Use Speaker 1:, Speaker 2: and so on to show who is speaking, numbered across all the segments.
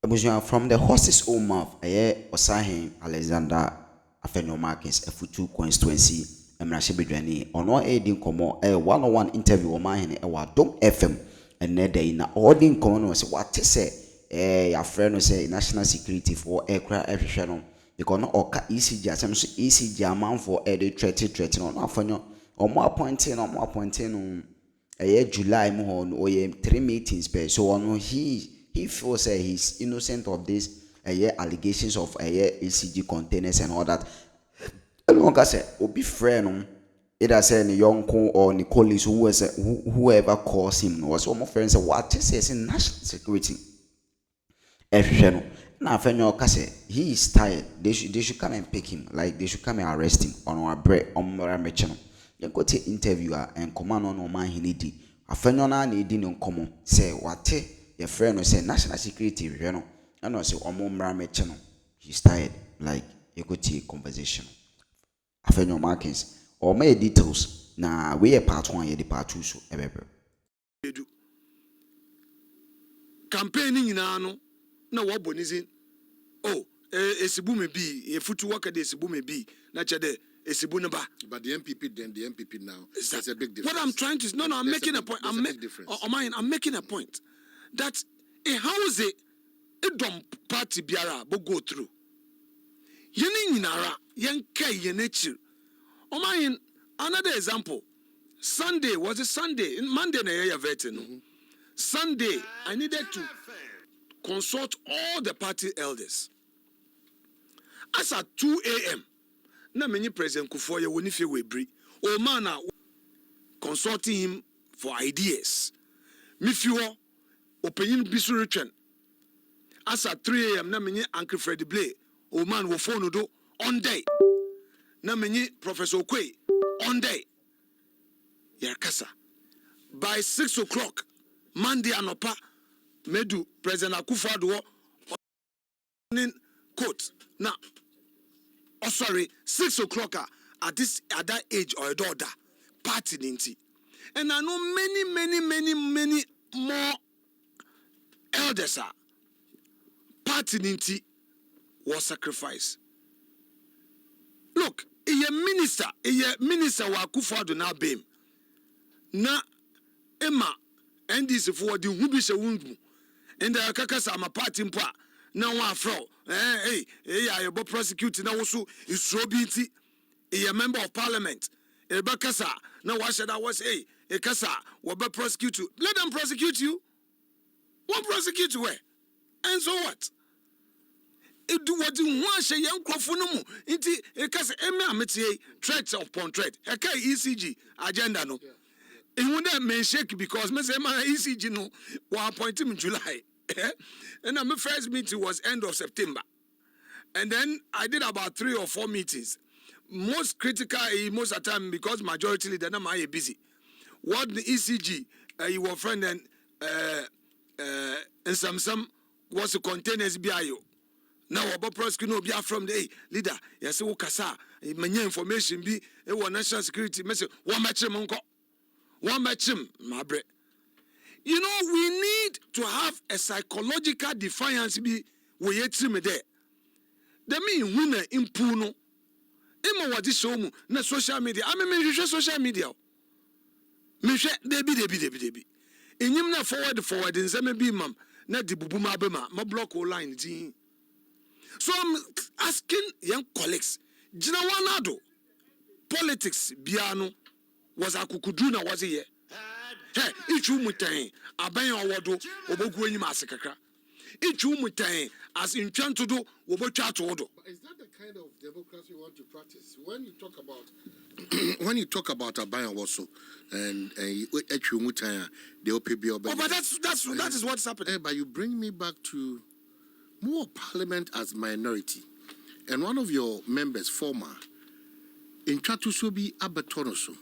Speaker 1: From the horse's own mouth, Osahin Alexander Afenyo Markins, a futu constituency, Emrashe Bedwani, or no aiding como a 101 interview or mine a Wadom FM, and Nede in all the common was what to say, a friend will say national security for aircraft efficient, because not all ECG, as ECG amount for a threatening on Afenyo, or more appointing on a July mohon or 3 meetings per so on he feels he's innocent of this allegations of ECG containers and all that. And one guy said, "Obi friend, either say any young or Nicolis whoever calls him was one of friends. What he says in national security. Now Afenyo say he is tired. They should come and pick him. Like they should come and arrest him on our break on Markin. You go to interviewer and command on man he need. Afenyo na need no common. Say what your friend will say national security, you know. And I say Markin. He's tired. Like you go to conversation. Afenyo Markins or my details. Na we a part 1 the part 2 so ever.
Speaker 2: Campaigning in ano na wabonizin. Oh, esibu me be a futu worker de esibu me be na chede.
Speaker 3: But the MPP then the MPP now there's a big difference.
Speaker 2: What I'm trying to no I'm making a point. I'm making a point that a house a dumb party biara bo go through. Yeni nyinara yen kai yenechi. Another example. Sunday was a Sunday. Monday na ya vetting. Sunday I needed to consult all the party elders. As at 2 a.m. na many President Kufuor woni fe webri o man na consulting him for ideas me fi ho opinion bisu retwen as at 3 a.m. na many Uncle Freddy Blay o man wo phone do on day na many Professor Okwe on day yakasa by 6 o'clock Monday anopa medu President Kufuor do in court now. Oh, sorry, 6 o'clock at that age or a daughter party ninti. And I know many more elders are party ninti was sacrifice. Look, a minister wa Kufuor na bem. Na Emma and this for the Hubisha Wungu and the Kakasa ma party mpa. Now one fro, I prosecute now also is so busy. A member of Parliament, a bakasa. Now why should I was a kasa? What but prosecute you? Let them prosecute you. One prosecute you, and so what? It do what you want. Say young crofunumu. Inti a kasa emia threats upon threat. A ECG agenda no. It wouldn't make shake because me say my ECG no. One appoint him in July. And my first meeting was end of September. And then I did about 3 or 4 meetings. Most critical, most of the time, because majority leader now are busy. What the ECG, your friend and some was a containers BIO. Now about prosecutor no be from the leader. Yes, who kasa many information be national security message. One match him, my bread. You know, we need to have a psychological defiance be we yet me there. That mean winner in Puno. Emma what this show mu na social media. I mean social media. Me share debi. Enyim na forward in say me be mam na di bubu ma be ma block line din. So I'm asking young colleagues, Jina Wanado politics biano was akukudu na was here. Hey, each mutain, Abayan Wado, Oboguini Massacre. Each mutain, as in trying to do, Obocha to Odo.
Speaker 3: Is that the kind of democracy you want to practice? When you talk about Abayan Waso and each mutain, the OPB.
Speaker 2: Oh, but that is what's happening.
Speaker 3: But you bring me back to more Parliament as minority, and one of your members, former, in Chatusubi Abatonoso.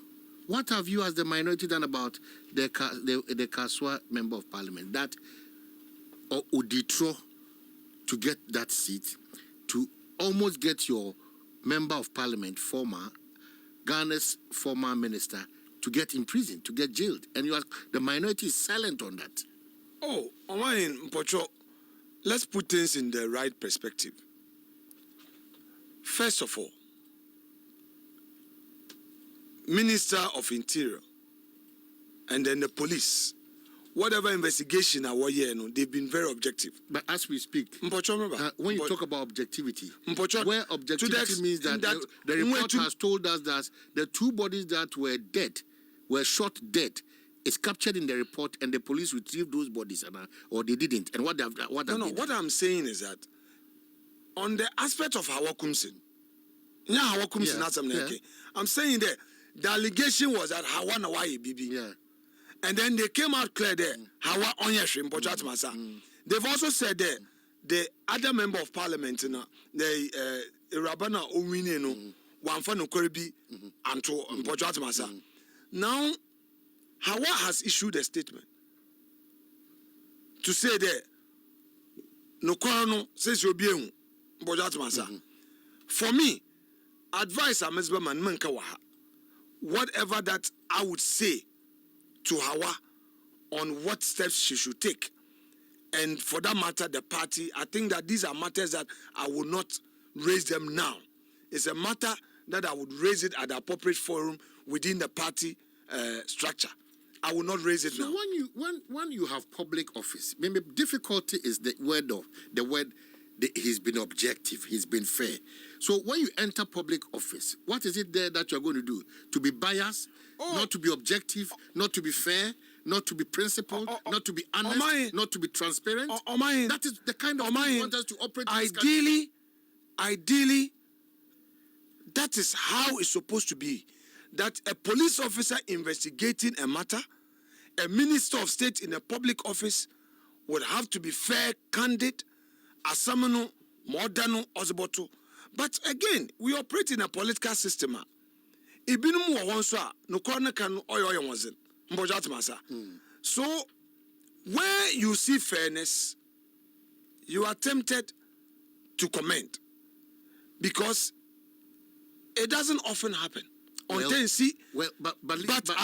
Speaker 3: What have you as the minority done about the Kaswa member of Parliament that or Uditro to get that seat, to almost get your member of Parliament, former Ghana's former minister, to get imprisoned, to get jailed, and the minority is silent on that.
Speaker 2: Oh, Omain Pocho, let's put things in the right perspective. First of all, Minister of Interior and then the police, whatever investigation they've been very objective.
Speaker 3: But as we speak, when you talk about objectivity, where objectivity means that the report has told us that the 2 bodies that were dead, were shot dead, is captured in the report, and the police retrieved those bodies, or they didn't. And what
Speaker 2: I'm saying is that on the aspect of Hawakumsin, I'm saying that the allegation was that Hawa na waye bibi.
Speaker 3: Yeah.
Speaker 2: And then they came out clear there. Hawa onyeshrim pochat masa. They've also said that the other member of parliament, the Rabana Owine no, Wanfa no Korebi Anto pochat masa. Now, Hawa has issued a statement to say that no korano says you'll be pochat masa. For me, advice a mesbaman manka waha. Whatever that I would say to Hawa on what steps she should take, and for that matter, the party, I think that these are matters that I will not raise them now. It's a matter that I would raise it at the appropriate forum within the party structure. I will not raise it now.
Speaker 3: So when you have public office, maybe difficulty is the word. He's been objective, he's been fair. So when you enter public office, what is it there that you're going to do? To be biased, not to be objective, not to be fair, not to be principled, not to be honest, not to be transparent? That is the kind of thing you want us to operate in this country.
Speaker 2: Ideally, that is how it's supposed to be. That a police officer investigating a matter, a minister of state in a public office would have to be fair, candid, asamano, modano, osboto. But again, we operate in a political system. Ibinu wansa no corner can oyo wasn't. So where you see fairness, you are tempted to comment because it doesn't often happen. But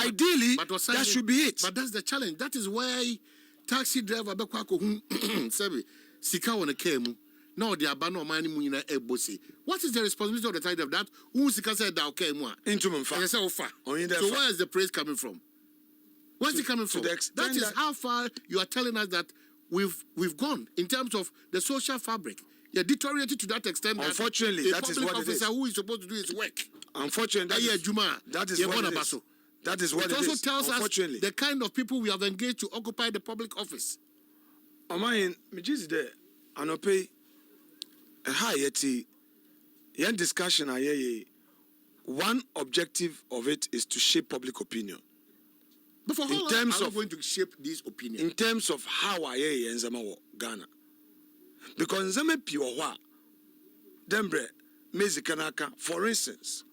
Speaker 2: ideally, that should be it.
Speaker 3: But that's the challenge. That is why taxi driver Sika on a came. No, the abano money munina ebosi. What is the responsibility of the title of that? Who Sika said that okay moi?
Speaker 2: Into Mumfa.
Speaker 3: So where is the praise coming from? Where's it coming from? That is how far you are telling us that we've gone in terms of the social fabric. You're deteriorated to that extent.
Speaker 2: Unfortunately, that is what it is.
Speaker 3: Who is supposed to do his work.
Speaker 2: Unfortunately, that is what it is. That is what it is.
Speaker 3: It also tells us the kind of people we have engaged to occupy the public office.
Speaker 2: Omayin, mijisi de anope ha yeti yan discussion ayeye. One objective of it is to shape public opinion.
Speaker 3: But for how long are we going to shape this opinion?
Speaker 2: In terms of how ayeye nzama Ghana. Because nzama piwa wa dembre mezi kanaka. For instance,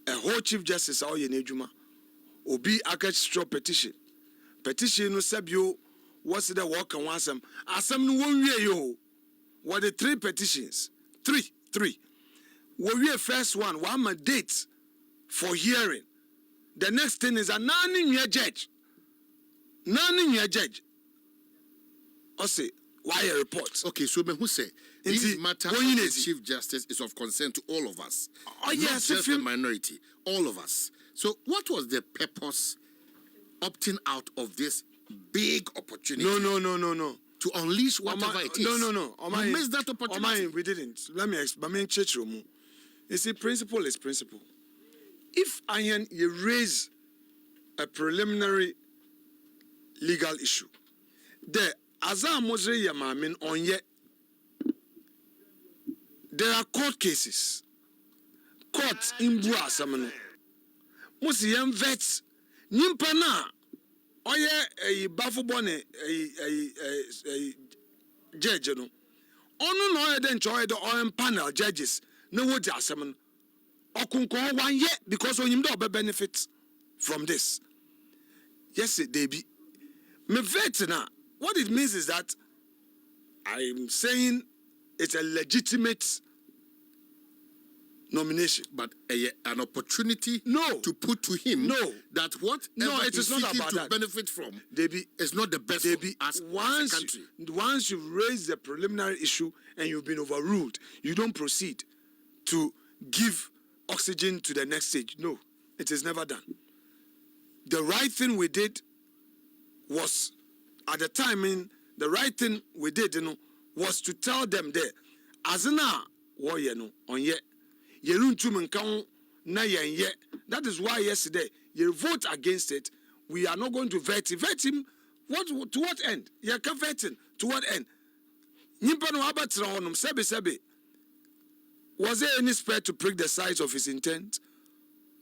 Speaker 2: a whole chief justice aoye nejuma obi akachistro petition no sabio. What's the work and want some? Asam no 1 year yo. What the 3 petitions? Three. We first one my date for hearing. The next thing is a non-year judge. I say why a report?
Speaker 3: Okay, so who say this matter of the Chief Justice is of concern to all of us. Not just the minority, all of us. So what was the purpose opting out of this big opportunity?
Speaker 2: No.
Speaker 3: To unleash whatever it is.
Speaker 2: No.
Speaker 3: You missed that opportunity.
Speaker 2: We didn't. Let me explain. You see, principle is principle. If you raise a preliminary legal issue, there are court cases. Court in Bua Samano. Musi yam vets nimpana. Oye a bafubone a judge no. Onu no then enjoy the oil panel judges. No what asaman. Okunko 1 year because on him do benefit from this. Yes, they be. Me vet na. What it means is that I'm saying it's a legitimate nomination.
Speaker 3: But an opportunity to put to him that what
Speaker 2: it is not about
Speaker 3: to
Speaker 2: that.
Speaker 3: benefit from
Speaker 2: Debbie,
Speaker 3: is not the best for us as a country.
Speaker 2: Once you've raised the preliminary issue and you've been overruled, you don't proceed to give oxygen to the next stage. No, it is never done. The right thing we did was, at the time, the right thing we did, was to tell them there, as na wo ye no onye yeruntum nkan na yen ye. That is why yesterday you vote against it. We are not going to vet him. What to what end? You can vetting to what end? Nyimpa no abatra honum sebe. Was there any spare to prick the size of his intent?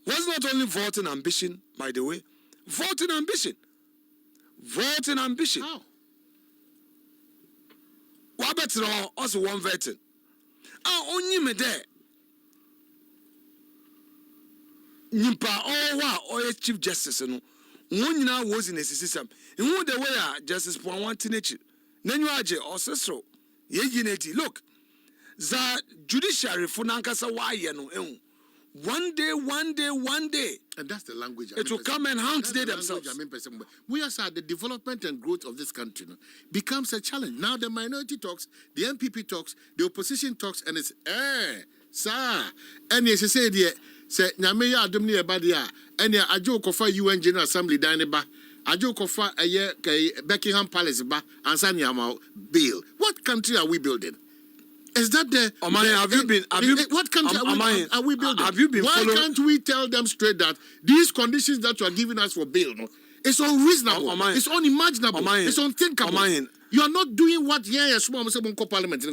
Speaker 2: Was not only voting ambition, by the way. Voting ambition. How? Wabatra also one vetting. Only me there. Nyimpa or Chief Justice no. One now was in a system. In who the way Justice Point one teenage. Then you are or so. Look, the judiciary for Nankasa no. One day.
Speaker 3: And that's the language.
Speaker 2: It will come and hunt they themselves.
Speaker 3: We are sad the development and growth of this country becomes a challenge. Now the minority talks, the MPP talks, the opposition talks, and it's sir. And yes, say the say Nyameya Adumni Ebadia, and ya Ajo Kofa UN General Assembly Dineba, Ajo Kofa Buckingham Palace ba, and Sanyama bill. What country are we building? Is that the? What country are we building?
Speaker 2: Have you been
Speaker 3: Why
Speaker 2: following?
Speaker 3: Can't we tell them straight that these conditions that you are giving us for bail, it's unreasonable, it's unimaginable, it's unthinkable. You are not doing what Parliament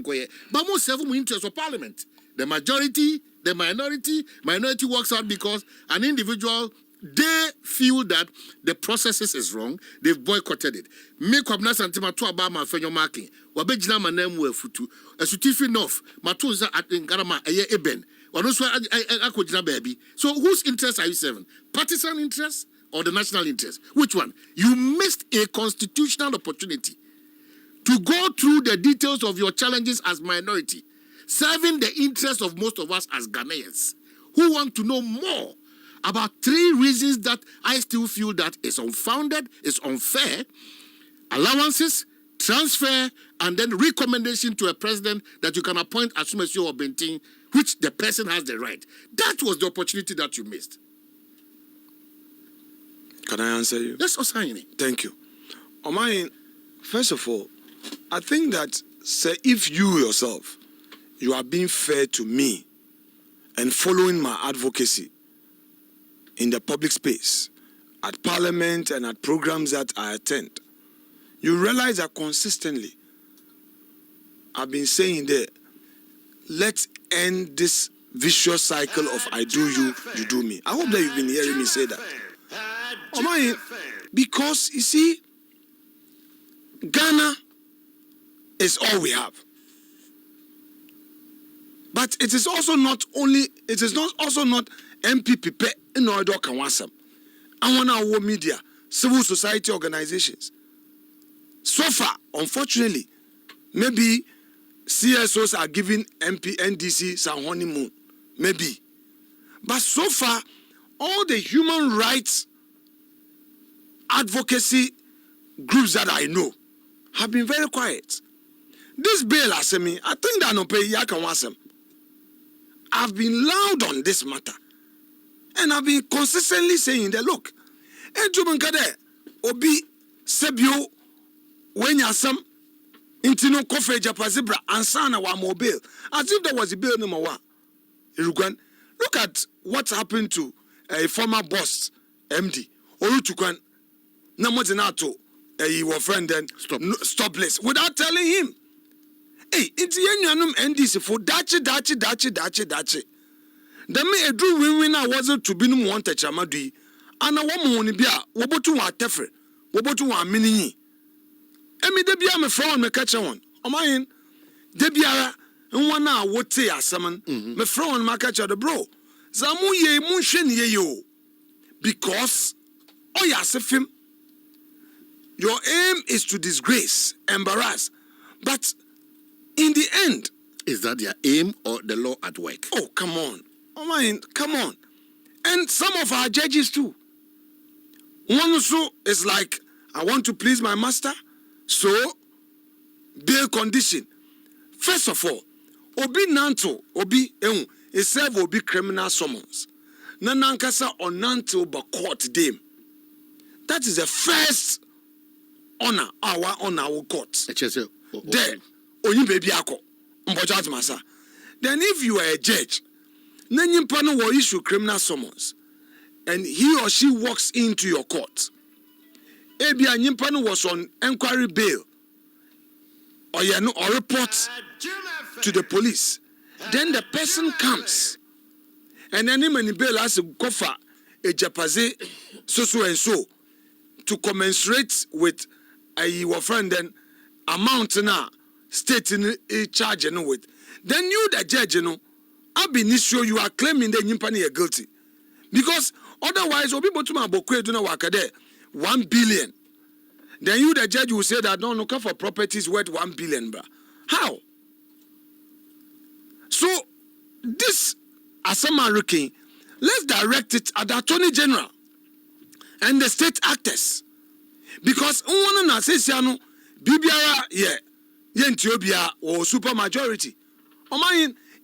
Speaker 3: but most seven interest of Parliament. The majority, the minority works out because an individual. They feel that the processes is wrong. They've boycotted it. Make up nas antima to about my Afenyo Markin. Wabejina manem we futu. Esutifi north. Matuza at Ngarama eye eben. Wanoswa akojina baby. So whose interest are you serving? Partisan interest or the national interest? Which one? You missed a constitutional opportunity to go through the details of your challenges as minority, serving the interests of most of us as Ghanaians who want to know more about 3 reasons that I still feel that is unfounded, is unfair: allowances, transfer, and then recommendation to a president that you can appoint as soon as you are Bentin, which the person has the right. That was the opportunity that you missed.
Speaker 2: Can I answer you?
Speaker 3: Yes, Osayini.
Speaker 2: Thank you. Omain, first of all, I think that if you yourself, you are being fair to me and following my advocacy in the public space, at Parliament and at programs that I attend, you realize that consistently I've been saying there, let's end this vicious cycle of I do you, you do me. I hope that you've been hearing me say that. Because you see, Ghana is all we have. But it is also not MPP in order to wasam. I want our media, civil society organizations. So far, unfortunately, maybe CSOs are giving NDC some honeymoon. Maybe. But so far, all the human rights advocacy groups that I know have been very quiet. This bill, I think that no pay yakan wasam. I've been loud on this matter. And I've been consistently saying that, look, Obi Sebio when you're some intino coffee japazibra and sana wa mobile. As if there was a bill number 1. Look at what happened to a former boss, MD. Orutukwan Namozinato, your friend then stop list without telling him. Hey, it's Yanum NDC for dachi. The me a drew winner wasn't to be no one touch Amadui. And a woman bia, wobotu wa tefre, wobotu wa mini. Emi debia me from me catch one. O mine debiara nwana wote asaman me from me catch the bro. Zamu ye mu hwe ne yo. Because oyasefim, your aim is to disgrace, embarrass. But in the end,
Speaker 3: is that their aim or the law at work?
Speaker 2: Oh, come on. Oh my, come on. And some of our judges too. One also is like, I want to please my master, so bail condition. First of all, obi nanto, obi it serve obi criminal summons. Nanankasa or nanto ba court dame. That is the first honor our court. There, only baby ako. Masa. Then if you are a judge, then you will issue criminal summons, and he or she walks into your court. Ebia nyimpano was on inquiry bail, or report to the police. Then the person comes, and then him and bail has to go for a japaze so and so to commensurate with your friend then amount now state in a charge with. Then you the judge Abinitio, you are claiming that Nimpani are guilty. Because otherwise, people to my bokwe do not work there 1 billion. Then you, the judge, will say that no, look for properties worth 1 billion, bro. How? So, this as a Markin, let's direct it at the Attorney General and the state actors. Because one na says BBR, Ethiopia or super majority.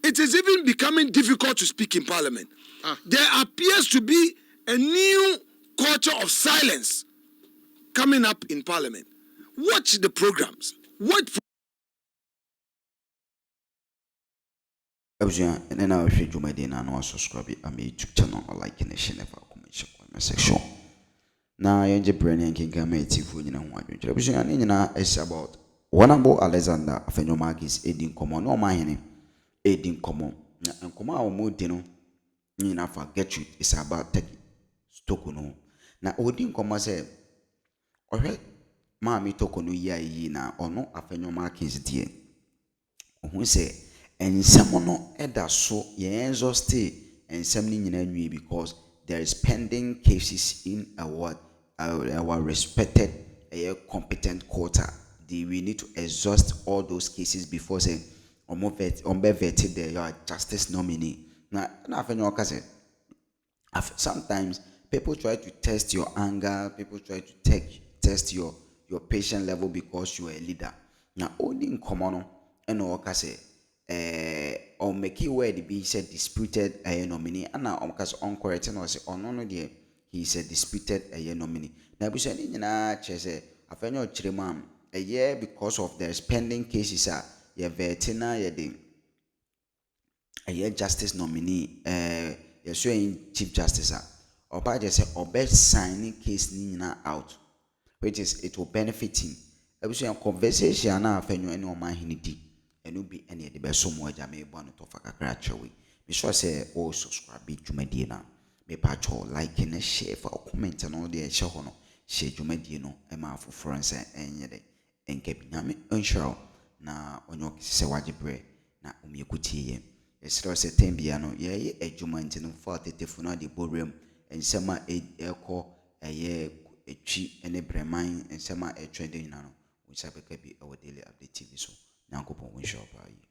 Speaker 2: It is even becoming difficult to speak in Parliament. There appears to be a new culture of silence coming up in Parliament. Watch the programs.
Speaker 1: And then I will show you my dinner and subscribe to my YouTube channel or like in the channel for comment section. Now, you're just brilliant and can make it for you. It's about one about Alexander Afenyo Markis aiding common no my aiding common and come out more dinner. Nina forget you is about taking stokono. Na odin koma say ohwe maami tokono yi na ono Afenyo Markins die. Ohun say ensem no eda so ye enzo stay ensem ni nyina nwi because there is pending cases in our respected competent court. We need to exhaust all those cases before saying vetted the justice nominee. Now, sometimes people try to test your anger, people try to test your patient level because you are a leader. Now, only in common, and or make it where the be said disputed a nominee, and now uncorrect and say, oh no, dear, he said disputed a nominee. Now, we said in chese, Afenyo Chrimam, a year because of their pending cases, ye vetina ye ding. A year justice nominee, you're showing chief justice, or by just say, or best signing case nina out, which is it will benefit him. I was saying conversation now, Afenyo any of my hinity, and will be any of the best so much I may want to talk a gradually. Be sure say, oh, subscribe to my dinner, be patch or like and share for comment and all the share to my dinner, a mouth for friends and yet, and keep yammy unsure now on your sewaji bread, now umikuti. It's also a tembiano, yea, a jument in 40 tefuna the boreum, and summer a call a year a cheap and a bremine and summer a trading nano, which I be our daily update TV. So now go on, we shall buy you.